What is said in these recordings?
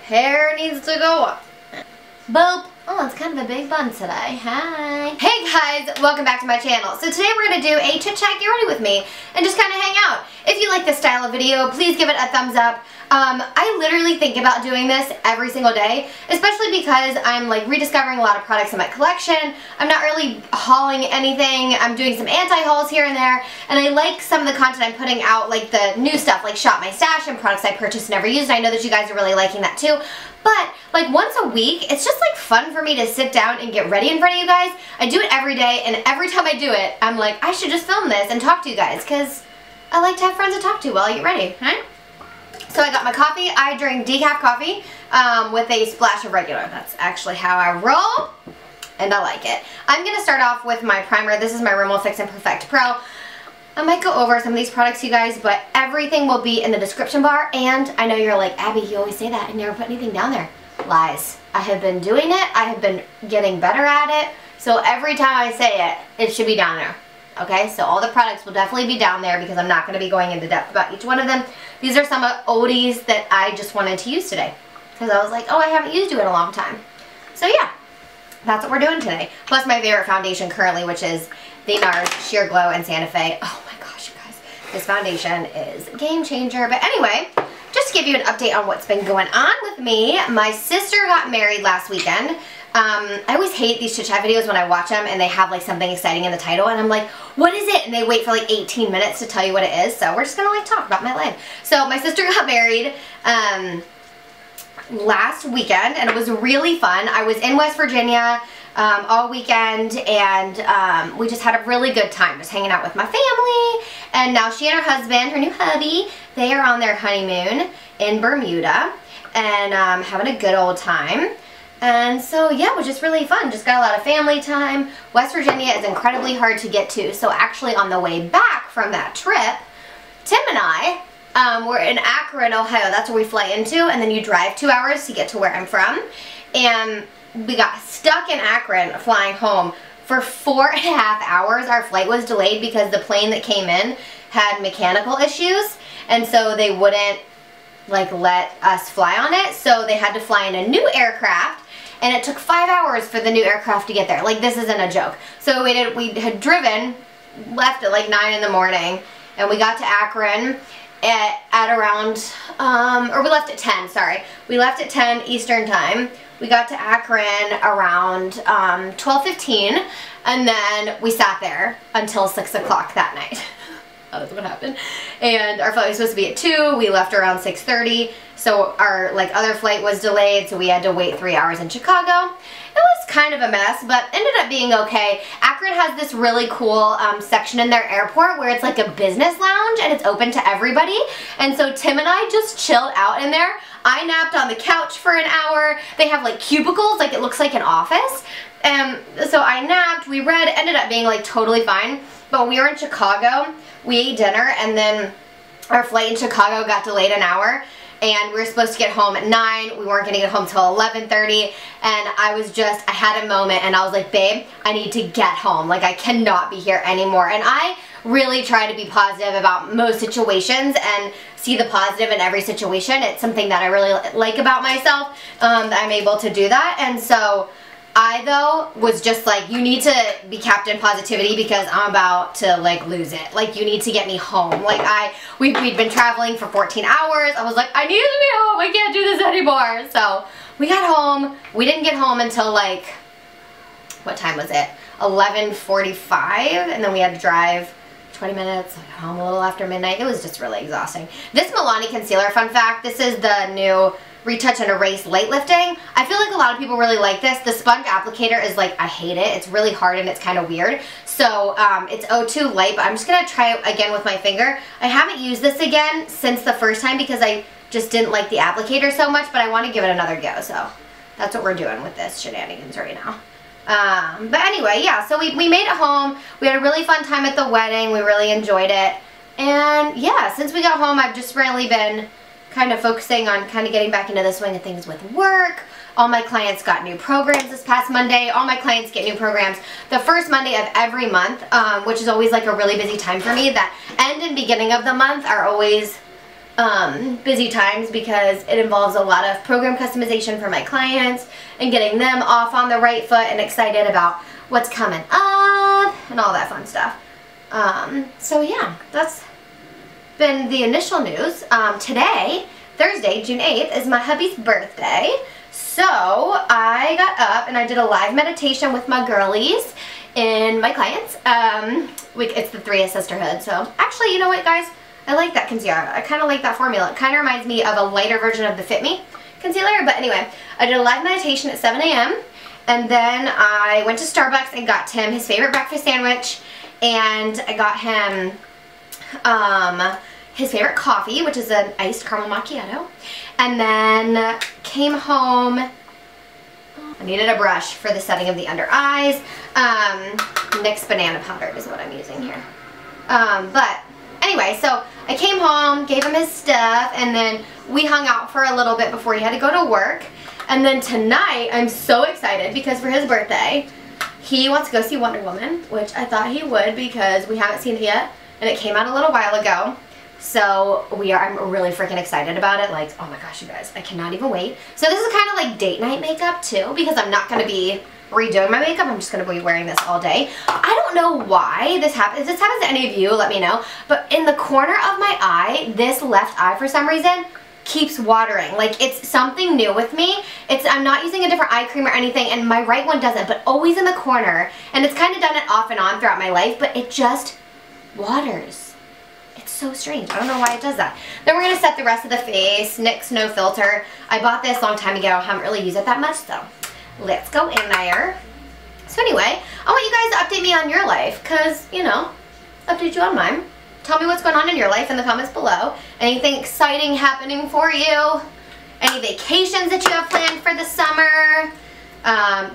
Hair needs to go up. Boop. Oh, it's kind of a big bun today. Hi. Hey guys, welcome back to my channel. So today we're going to do a chit chat, get ready with me, and just kind of hang out. If you like this style of video, please give it a thumbs up. I literally think about doing this every single day, especially because I'm like rediscovering a lot of products in my collection. I'm not really hauling anything. I'm doing some anti-hauls here and there, and I like some of the content I'm putting out, like the new stuff, like Shop My Stash and products I purchased and never used. I know that you guys are really liking that too. But like once a week, it's just like fun for me to sit down and get ready in front of you guys. I do it every day, and every time I do it, I'm like, I should just film this and talk to you guys, because I like to have friends to talk to while I get ready, right? So I got my coffee. I drink decaf coffee with a splash of regular. That's actually how I roll, and I like it. I'm going to start off with my primer. This is my Rimmel Fix and Perfect Pro. I might go over some of these products, you guys, but everything will be in the description bar. And I know you're like, Abby, you always say that. I never put anything down there. Lies. I have been doing it. I have been getting better at it. So every time I say it, it should be down there. Okay, so all the products will definitely be down there because I'm not going to be going into depth about each one of them. These are some oldies that I just wanted to use today because I was like, oh, I haven't used you in a long time. So yeah, that's what we're doing today. Plus my favorite foundation currently, which is the NARS Sheer Glow in Santa Fe. Oh my gosh, you guys, this foundation is a game changer. But anyway, just to give you an update on what's been going on with me. My sister got married last weekend. I always hate these chit chat videos when I watch them and they have like something exciting in the title and I'm like, what is it? And they wait for like 18 minutes to tell you what it is. So we're just gonna like talk about my life. So my sister got married last weekend and it was really fun. I was in West Virginia all weekend and we just had a really good time just hanging out with my family. And now she and her husband, her new hubby, they are on their honeymoon in Bermuda and having a good old time. And so yeah, it was just really fun. Just got a lot of family time. West Virginia is incredibly hard to get to. So actually on the way back from that trip, Tim and I were in Akron, Ohio. That's where we fly into. And then you drive 2 hours to get to where I'm from. And we got stuck in Akron flying home for 4.5 hours. Our flight was delayed because the plane that came in had mechanical issues. And so they wouldn't like let us fly on it. So they had to fly in a new aircraft. And it took 5 hours for the new aircraft to get there. Like, this isn't a joke. So we had driven, left at like 9 in the morning, and we got to Akron at around, or we left at 10, sorry. We left at 10 Eastern time. We got to Akron around 12:15, and then we sat there until 6 o'clock that night. That's what happened. And our flight was supposed to be at 2. We left around 6:30. So our like other flight was delayed, so we had to wait 3 hours in Chicago. It was kind of a mess, but ended up being okay. Akron has this really cool section in their airport where it's like a business lounge and it's open to everybody. And so Tim and I just chilled out in there. I napped on the couch for an hour. They have like cubicles, like it looks like an office. And so I napped, we read, ended up being like totally fine. But when we were in Chicago, we ate dinner and then our flight in Chicago got delayed an hour. And we were supposed to get home at 9. We weren't going to get home till 11:30. And I had a moment and I was like, babe, I need to get home. Like, I cannot be here anymore. And I really try to be positive about most situations and see the positive in every situation. It's something that I really like about myself, that I'm able to do that. And so I, though, was just like, you need to be Captain Positivity because I'm about to, like, lose it. Like, you need to get me home. Like, we'd been traveling for 14 hours. I was like, I need to be home. I can't do this anymore. So, we got home. We didn't get home until, like, what time was it? 11:45. And then we had to drive 20 minutes, like, home a little after midnight. It was just really exhausting. This Milani concealer, fun fact, this is the new Retouch and Erase Light Lifting. I feel like a lot of people really like this. The sponge applicator is like, I hate it. It's really hard and it's kind of weird. So it's O2 Light, but I'm just going to try it again with my finger. I haven't used this again since the first time because I just didn't like the applicator so much, but I want to give it another go. So that's what we're doing with this shenanigans right now. But anyway, yeah, so we made it home. We had a really fun time at the wedding. We really enjoyed it. And yeah, since we got home, I've just really been kind of focusing on kind of getting back into the swing of things with work. All my clients got new programs this past Monday. All my clients get new programs the first Monday of every month, which is always like a really busy time for me. That end and beginning of the month are always busy times because it involves a lot of program customization for my clients and getting them off on the right foot and excited about what's coming up and all that fun stuff. So yeah, that's been the initial news. Today, Thursday, June 8th, is my hubby's birthday. So I got up and I did a live meditation with my girlies and my clients. It's the Three of Sisterhood. So actually, you know what, guys? I like that concealer. I kind of like that formula. It kind of reminds me of a lighter version of the Fit Me concealer. But anyway, I did a live meditation at 7 a.m. And then I went to Starbucks and got Tim his favorite breakfast sandwich. And I got him his favorite coffee, which is an iced caramel macchiato. And then came home. I needed a brush for the setting of the under eyes. NYX banana powder is what I'm using here. But anyway, so I came home, gave him his stuff, and then we hung out for a little bit before he had to go to work. And then tonight, I'm so excited because for his birthday, he wants to go see Wonder Woman, which I thought he would because we haven't seen it yet, and it came out a little while ago. So I'm really freaking excited about it. Like, oh my gosh, you guys, I cannot even wait. So this is kind of like date night makeup too, because I'm not going to be redoing my makeup. I'm just going to be wearing this all day. I don't know why this happens. If this happens to any of you, let me know. But in the corner of my eye, this left eye for some reason keeps watering. Like it's something new with me. I'm not using a different eye cream or anything, and my right one doesn't, but always in the corner. And it's kind of done it off and on throughout my life, but it just waters. It's so strange. I don't know why it does that. Then we're going to set the rest of the face. NYX No Filter. I bought this a long time ago. I haven't really used it that much, so let's go in there. So anyway, I want you guys to update me on your life, because, you know, update you on mine. Tell me what's going on in your life in the comments below. Anything exciting happening for you? Any vacations that you have planned for the summer?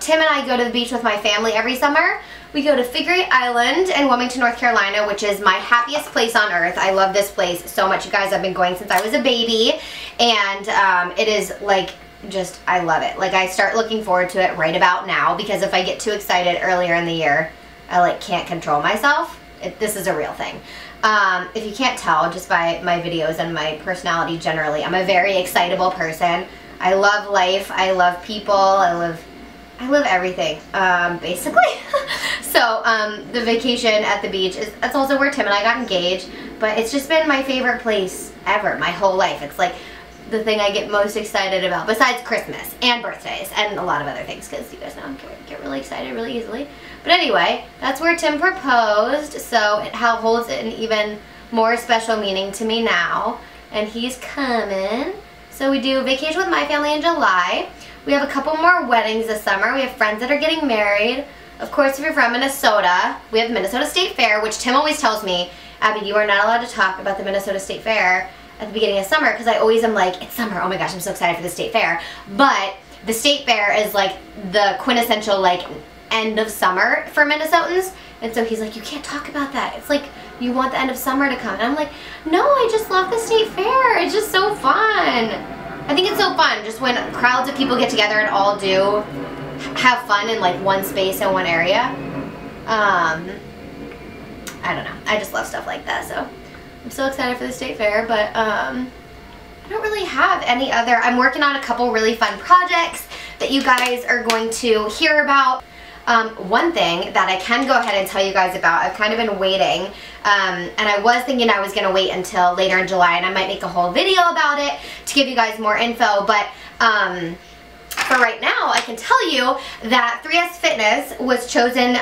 Tim and I go to the beach with my family every summer. We go to Figure 8 Island in Wilmington, North Carolina, which is my happiest place on earth. I love this place so much, you guys. I've been going since I was a baby, and it is like just, I love it. Like I start looking forward to it right about now, because if I get too excited earlier in the year, I like can't control myself. This is a real thing. If you can't tell just by my videos and my personality generally, I'm a very excitable person. I love life. I love people. I love everything, basically. So, the vacation at the beach, that's also where Tim and I got engaged, but it's just been my favorite place ever, my whole life. It's like the thing I get most excited about, besides Christmas and birthdays and a lot of other things, because you guys know I get really excited really easily. But anyway, that's where Tim proposed, so it holds an even more special meaning to me now, and he's coming. So we do vacation with my family in July. We have a couple more weddings this summer. We have friends that are getting married. Of course, if you're from Minnesota, we have Minnesota State Fair, which Tim always tells me, Abby, you are not allowed to talk about the Minnesota State Fair at the beginning of summer, because I always am like, it's summer, oh my gosh, I'm so excited for the State Fair. But the State Fair is like the quintessential like end of summer for Minnesotans, and so he's like, you can't talk about that. It's like you want the end of summer to come. And I'm like, no, I just love the State Fair. It's just so fun. I think it's so fun just when crowds of people get together and all do have fun in like one space in one area. I don't know. I just love stuff like that, so I'm so excited for the State Fair, but I don't really have any other. I'm working on a couple really fun projects that you guys are going to hear about. One thing that I can go ahead and tell you guys about, I've kind of been waiting, and I was thinking I was going to wait until later in July, and I might make a whole video about it to give you guys more info, but for right now, I can tell you that 3S Fitness was chosen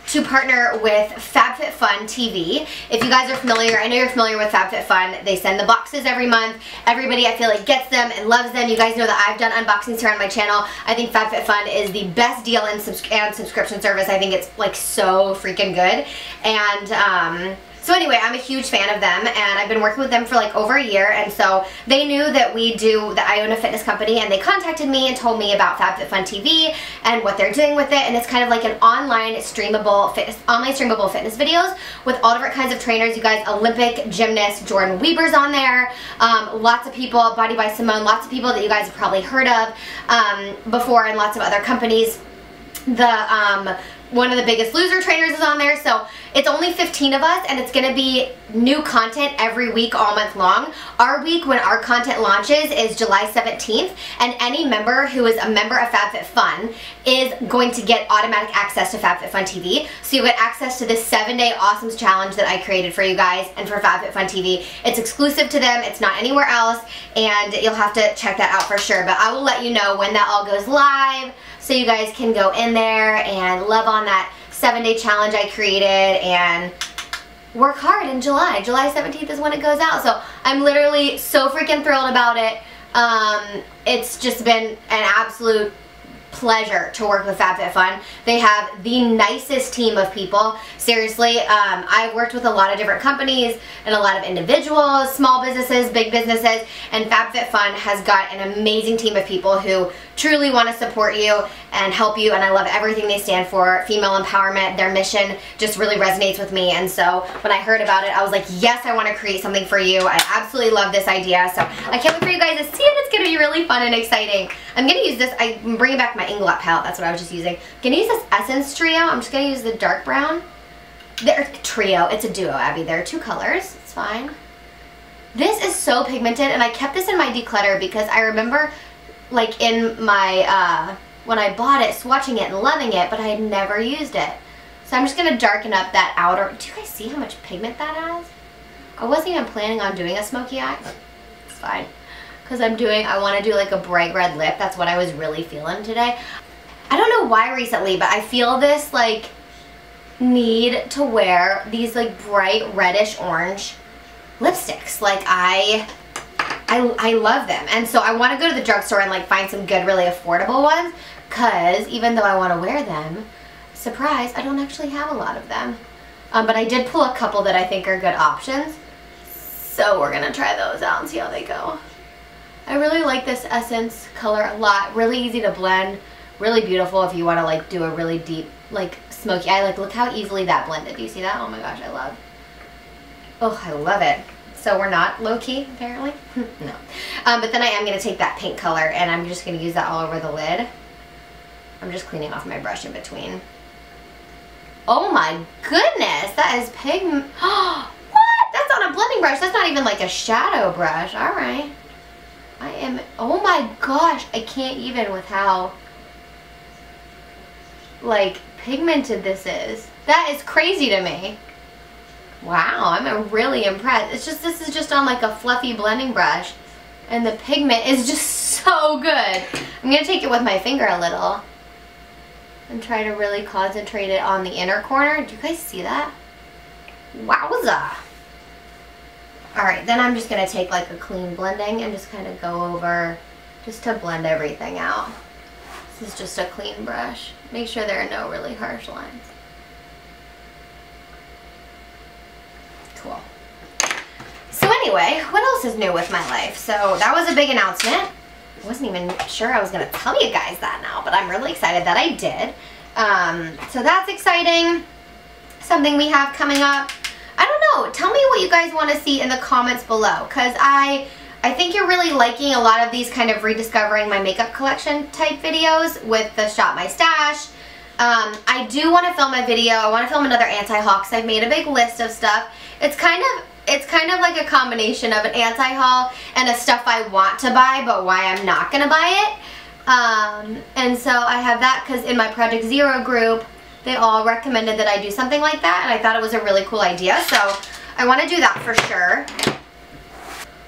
to partner with FabFitFun TV. If you guys are familiar, I know you're familiar with FabFitFun. They send the boxes every month. Everybody, I feel like, gets them and loves them. You guys know that I've done unboxings here on my channel. I think FabFitFun is the best deal in subscription service. I think it's like so freaking good. And so anyway, I'm a huge fan of them, and I've been working with them for like over a year, and so they knew that I own a fitness company, and they contacted me and told me about FabFitFun TV and what they're doing with it, and it's kind of like an online streamable fitness videos with all different kinds of trainers. You guys, Olympic gymnast Jordan Weber's on there, lots of people, Body by Simone, lots of people that you guys have probably heard of before, and lots of other companies. One of the Biggest Loser trainers is on there, so it's only 15 of us, and it's going to be new content every week all month long. Our week when our content launches is July 17th, and any member who is a member of FabFitFun is going to get automatic access to FabFitFun TV. So you get access to this 7-day awesomes challenge that I created for you guys and for FabFitFun TV. It's exclusive to them, it's not anywhere else, and you'll have to check that out for sure. But I will let you know when that all goes live so you guys can go in there and love on that 7-day challenge I created and work hard in July. July 17th is when it goes out, so I'm literally so freaking thrilled about it. It's just been an absolute pleasure to work with FabFitFun. They have the nicest team of people. Seriously, I've worked with a lot of different companies and a lot of individuals, small businesses, big businesses, and FabFitFun has got an amazing team of people who truly want to support you and help you, and I love everything they stand for. Female empowerment, their mission just really resonates with me, and so when I heard about it, I was like, yes, I want to create something for you. I absolutely love this idea, so I can't wait for you guys to see it. It's going to be really fun and exciting. I'm going to use this, I'm bringing back my Inglot palette, that's what I was just using. I'm going to use this Essence Trio. I'm just going to use the dark brown. They're trio, it's a duo, Abby. There are 2 colors, it's fine. This is so pigmented, and I kept this in my declutter because I remember like in my, when I bought it, swatching it and loving it, but I had never used it. So I'm just going to darken up that outer. Do you guys see how much pigment that has? I wasn't even planning on doing a smoky eye. It's fine. Because I want to do like a bright red lip. That's what I was really feeling today. I don't know why recently, but I feel this like need to wear these like bright reddish orange lipsticks. Like I love them, and so I want to go to the drugstore and like find some good, really affordable ones, because even though I want to wear them, surprise, I don't actually have a lot of them. But I did pull a couple that I think are good options, so we're gonna try those out and see how they go. I really like this Essence color a lot. Really easy to blend, really beautiful if you want to like do a really deep like smoky eye. Like look how easily that blended. Do you see that? Oh my gosh, I love it. So we're not low-key, apparently. No. But then I am going to take that pink color, and I'm just going to use that all over the lid. I'm just cleaning off my brush in between. Oh my goodness, that is pigment. What? That's not a blending brush. That's not even like a shadow brush. All right. Oh my gosh, I can't even with how like pigmented this is. That is crazy to me. Wow, I'm really impressed. It's just, this is just on like a fluffy blending brush, and the pigment is just so good. I'm gonna take it with my finger a little and try to really concentrate it on the inner corner. Do you guys see that? Wowza. Alright, then I'm just gonna take like a clean blending and just kind of go over just to blend everything out. This is just a clean brush. Make sure there are no really harsh lines. Cool. So anyway, what else is new with my life? So that was a big announcement. I wasn't even sure I was going to tell you guys that now, but I'm really excited that I did. So that's exciting. Something we have coming up. I don't know. Tell me what you guys want to see in the comments below, because I think you're really liking a lot of these kind of rediscovering my makeup collection type videos with the Shop My Stash. I do want to film a video. I want to film another anti-haul because I've made a big list of stuff. It's kind of like a combination of an anti-haul and a stuff I want to buy but why I'm not going to buy it. And so I have that because in my Project Zero group, they all recommended that I do something like that, and I thought it was a really cool idea, so I want to do that for sure.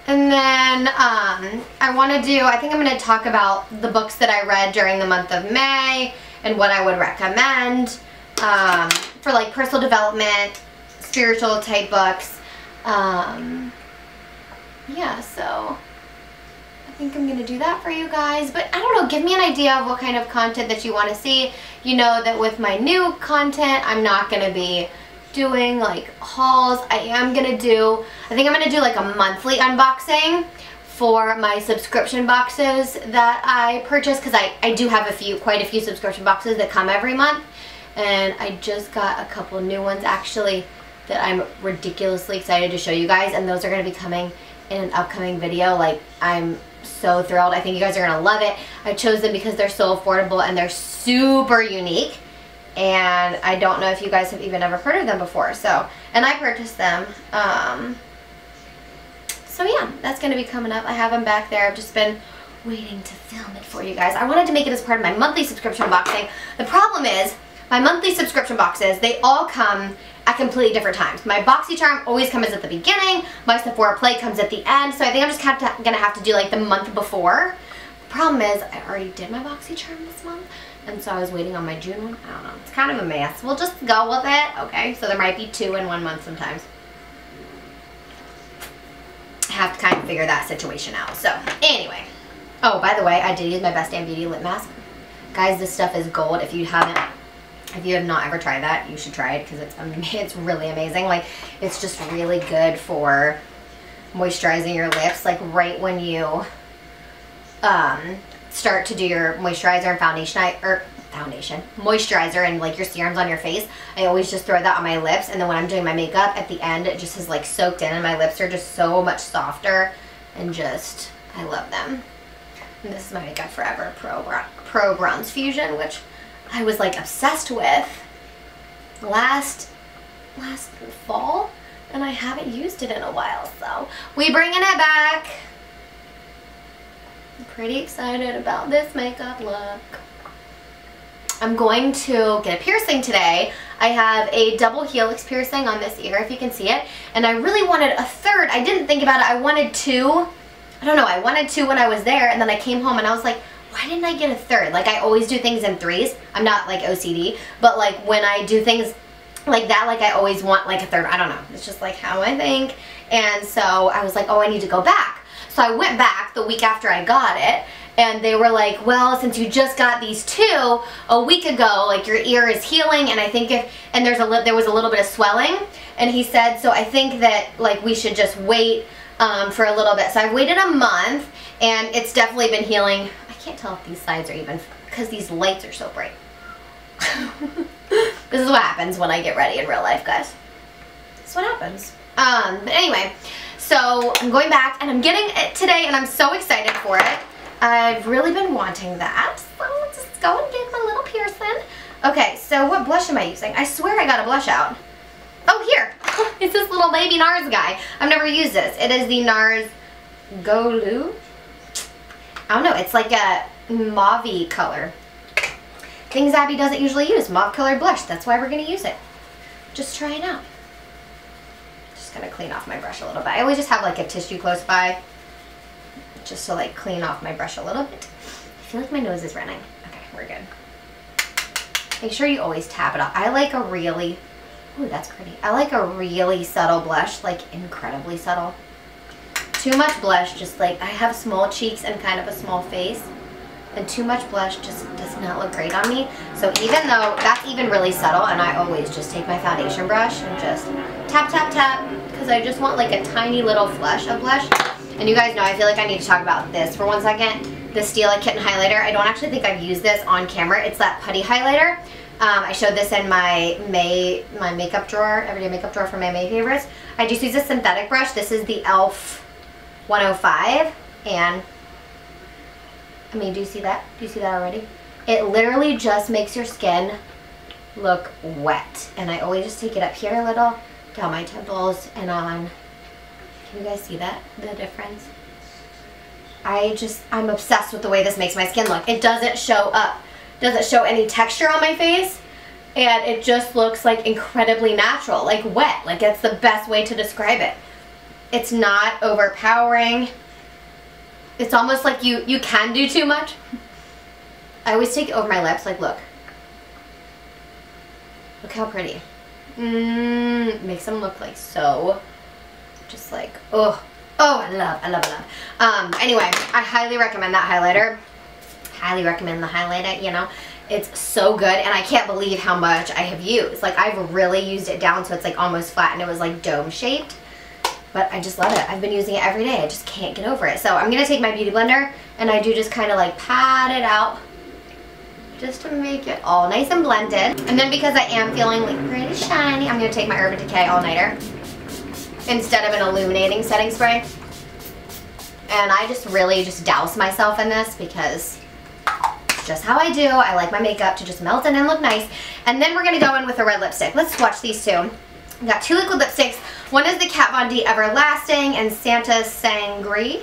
And then I think I'm going to talk about the books that I read during the month of May and what I would recommend for like personal development, spiritual type books. Yeah, so I think I'm going to do that for you guys. But I don't know, give me an idea of what kind of content that you want to see. You know that with my new content, I'm not going to be doing like hauls. I think I'm going to do like a monthly unboxing for my subscription boxes that I purchased, because I do have quite a few subscription boxes that come every month, and I just got a couple new ones actually that I'm ridiculously excited to show you guys, and those are going to be coming in an upcoming video. Like, I'm so thrilled. I think you guys are going to love it. I chose them because they're so affordable and they're super unique, and I don't know if you guys have even ever heard of them before. So, and I purchased them. So yeah, that's going to be coming up. I have them back there. I've just been waiting to film it for you guys. I wanted to make it as part of my monthly subscription boxing. The problem is, my monthly subscription boxes, they all come at completely different times. My BoxyCharm always comes at the beginning. My Sephora Play comes at the end. So I think I'm just going to have to do like the month before. The problem is, I already did my BoxyCharm this month. And so I was waiting on my June one. I don't know. It's kind of a mess. We'll just go with it. Okay, so there might be 2 in 1 month sometimes. I have to kind of figure that situation out. So anyway. Oh, by the way, I did use my Best Damn Beauty lip mask. Guys, this stuff is gold. If you have not ever tried that, you should try it because it's really amazing. Like, it's just really good for moisturizing your lips. Like, right when you start to do your moisturizer and moisturizer and like your serums on your face, I always just throw that on my lips, and then when I'm doing my makeup at the end, it just is like soaked in, and my lips are just so much softer, and just, I love them. And this is my Makeup Forever Pro Bronze Fusion, which I was like obsessed with last fall, and I haven't used it in a while, so we bringing it back. I'm pretty excited about this makeup look. I'm going to get a piercing today. I have a double helix piercing on this ear, if you can see it, and I really wanted a third. I didn't think about it. I wanted 2. I don't know, I wanted 2 when I was there, and then I came home and I was like, why didn't I get a third? Like, I always do things in 3s. I'm not like OCD, but like when I do things like that, like I always want like a third. I don't know, it's just like how I think. And so I was like, oh, I need to go back. So I went back the week after I got it, and they were like, well, since you just got these 2 a week ago, like your ear is healing, and I think there was a little bit of swelling, and he said, so I think that like we should just wait for a little bit. So I've waited a month, and it's definitely been healing. I can't tell if these sides are even because these lights are so bright. This is what happens when I get ready in real life, guys. This is what happens. But anyway, so I'm going back, and I'm getting it today, and I'm so excited for it. I've really been wanting that, so let's just go and get my little piercing. Okay, so what blush am I using? I swear I got a blush out. Oh, here. It's this little baby NARS guy. I've never used this. It is the NARS Goulue. I don't know. It's like a mauve color. Things Abby doesn't usually use. Mauve colored blush. That's why we're going to use it. Just try it out. Just going to clean off my brush a little bit. I always just have like a tissue close by, just to like clean off my brush a little bit. I feel like my nose is running. Okay, we're good. Make sure you always tap it off. I like a really, ooh, that's pretty. I like a really subtle blush, like incredibly subtle. Too much blush, just like, I have small cheeks and kind of a small face, and too much blush just does not look great on me. So even though that's even really subtle, and I always just take my foundation brush and just tap, tap, tap, because I just want like a tiny little flush of blush. And you guys know, I feel like I need to talk about this for 1 second. The Stila Kitten highlighter. I don't actually think I've used this on camera. It's that putty highlighter. I showed this in my makeup drawer, everyday makeup drawer for my May favorites. I just use a synthetic brush. This is the e.l.f. 105, and I mean, do you see that? Do you see that already? It literally just makes your skin look wet, and I always just take it up here a little, down my temples, and on. Can you guys see that? The difference? I'm obsessed with the way this makes my skin look. It doesn't show any texture on my face, and it just looks like incredibly natural, like wet. Like, it's the best way to describe it. It's not overpowering. It's almost like you can do too much. I always take it over my lips, like, look. Look how pretty. Makes them look like so, just like, oh, I love. Anyway, I highly recommend that highlighter. Highly recommend the highlighter, you know. It's so good, and I can't believe how much I have used. Like, I've really used it down so it's like almost flat, and it was like dome shaped. But I just love it. I've been using it every day. I just can't get over it. So I'm going to take my Beauty Blender, and I do just kind of like pat it out just to make it all nice and blended. And then because I am feeling like pretty shiny, I'm going to take my Urban Decay All Nighter instead of an illuminating setting spray. And I just really just douse myself in this because That's just how I do. I like my makeup to just melt in and look nice. And then we're going to go in with a red lipstick. Let's swatch these two. We got two liquid lipsticks. One is the Kat Von D Everlasting and Santa Sangre.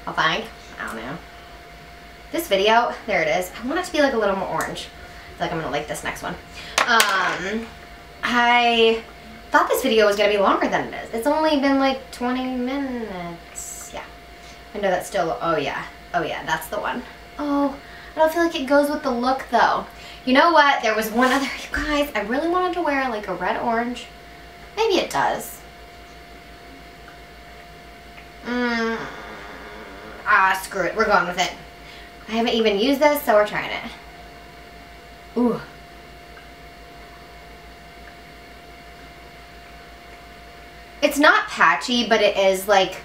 I think. I don't know. This video, there it is. I want it to be like a little more orange. I feel like I'm going to like this next one. I thought this video was going to be longer than it is. It's only been like 20 minutes. Yeah. I know that's still, oh yeah. Oh yeah, that's the one. Oh, I don't feel like it goes with the look though. You know what? There was one other, you guys, I really wanted to wear like a red orange. Maybe it does. Screw it. We're going with it. I haven't even used this, so we're trying it. Ooh. It's not patchy, but it is like,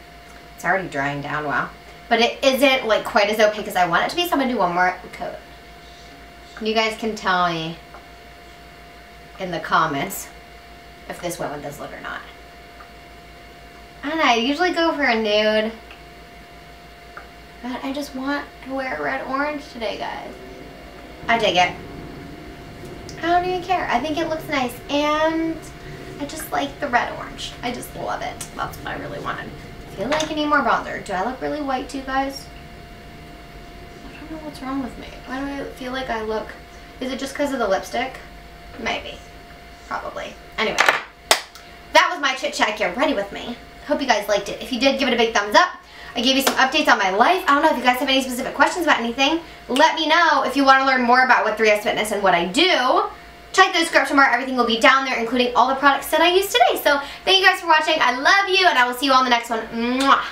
it's already drying down, wow. But it isn't like quite as opaque as I want it to be, so I'm going to do one more coat. You guys can tell me in the comments if this went with this look or not. I don't know, I usually go for a nude, but I just want to wear red orange today, guys. I dig it. I don't even care. I think it looks nice, and I just like the red orange. I just love it. That's what I really wanted. I feel like I need more bronzer. Do I look really white to you guys? I don't know what's wrong with me. Why do I feel like I look... Is it just because of the lipstick? Maybe. Probably. Anyway. That was my chit chat. Get ready with me. Hope you guys liked it. If you did, give it a big thumbs up. I gave you some updates on my life. I don't know if you guys have any specific questions about anything. Let me know if you want to learn more about what 3S Fitness and what I do. Check the description bar. Everything will be down there, including all the products that I use today. So thank you guys for watching. I love you, and I will see you all in the next one. Mwah.